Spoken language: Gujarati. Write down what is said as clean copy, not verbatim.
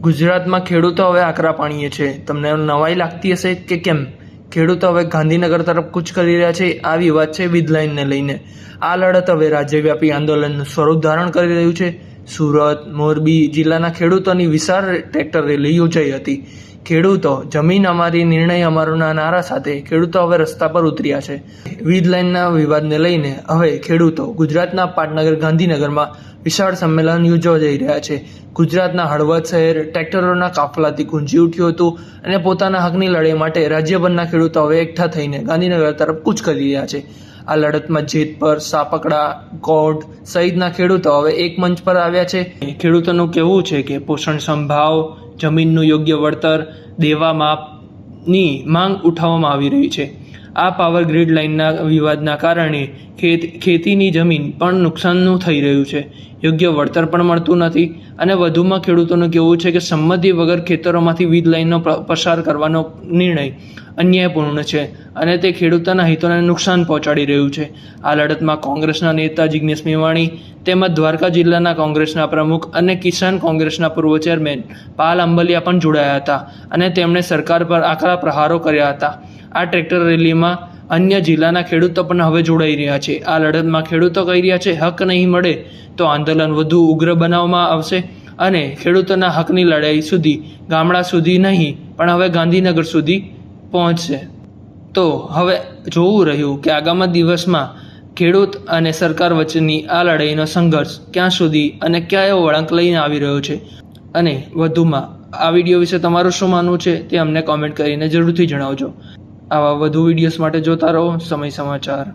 ગુજરાતમાં ખેડૂતો હવે આકરા પાણીએ છે। તમને નવાઈ લાગતી હશે કે કેમ ખેડૂતો હવે ગાંધીનગર તરફ કૂચ કરી રહ્યા છે। આ વિવાદ છે વીજ લાઇનને લઈને। આ લડત હવે રાજ્યવ્યાપી આંદોલનનું સ્વરૂપ ધારણ કરી રહ્યું છે। સુરત, મોરબી જિલ્લાના ખેડૂતોની વિશાળ ટ્રેક્ટર રેલી યોજાઈ હતી। ખેડૂતો જમીન અમારી, નિર્ણય અમારોના નારા સાથે ખેડૂતો હવે રસ્તા પર ઉતર્યા છે। વીજ લાઇનના વિવાદને લઈને હવે ખેડૂતો ગુજરાતના પાટનગર ગાંધીનગરમાં વિશાળ સંમેલન યોજવા જઈ રહ્યા છે। ગુજરાતના હળવદ શહેર ટ્રેક્ટરોના કાફલાથી ગુંજી ઉઠ્યું હતું અને પોતાના હકની લડાઈ માટે રાજ્યભરના ખેડૂતો હવે એકઠા થઈને ગાંધીનગર તરફ કૂચ કરી રહ્યા છે। આ લડતમાં જેતપર, સાપકડા, કોટ સહિતના ખેડૂતો હવે એક મંચ પર આવ્યા છે। ખેડૂતોનું કહેવું છે કે પોષણક્ષમ ભાવ, જમીનનું યોગ્ય વળતર, દેવા માપની માંગ ઉઠાવવામાં આવી રહી છે। આ પાવર ગ્રીડ લાઇનના વિવાદના કારણે ખેતીની જમીન પણ નુકસાનનું થઈ રહ્યું છે। યોગ્ય વળતર પણ મળતું નથી અને વધુમાં ખેડૂતોનું કહેવું છે કે સંમતિ વગર ખેતરોમાંથી વીજ લાઇનનો પસાર કરવાનો નિર્ણય અન્યાયપૂર્ણ છે અને તે ખેડૂતોના હિતોને નુકસાન પહોંચાડી રહ્યું છે। આ લડતમાં કોંગ્રેસના નેતા જિગ્નેશ મેવાણી તેમજ દ્વારકા જિલ્લાના કોંગ્રેસના પ્રમુખ અને કિસાન કોંગ્રેસના પૂર્વ ચેરમેન પાલ આંબલિયા પણ જોડાયા હતા અને તેમણે સરકાર પર આકરા પ્રહારો કર્યા હતા। આ ટ્રેક્ટર રેલીમાં અન્ય જિલ્લાના ખેડૂતો પણ હવે જોડાઈ રહ્યા છે। આ લડતમાં ખેડૂતો કહી રહ્યા છે હક નહીં મળે તો આંદોલન વધુ ઉગ્ર બનાવવામાં આવશે અને ખેડૂતોના હકની લડાઈ સુધી ગામડા સુધી નહીં પણ હવે ગાંધીનગર સુધી પહોંચશે। તો હવે જોવું રહ્યું કે આગામી દિવસમાં ખેડૂત અને સરકાર વચ્ચેની આ લડાઈનો સંઘર્ષ ક્યાં સુધી અને કયો વળાંક લઈને આવી રહ્યો છે અને વધુમાં આ વિડીયો વિશે તમારું શું માનવું છે તે અમને કોમેન્ટ કરીને જરૂરથી જણાવજો। આવા વધુ વિડીયોઝ માટે જોતા રહો સમય સમાચાર।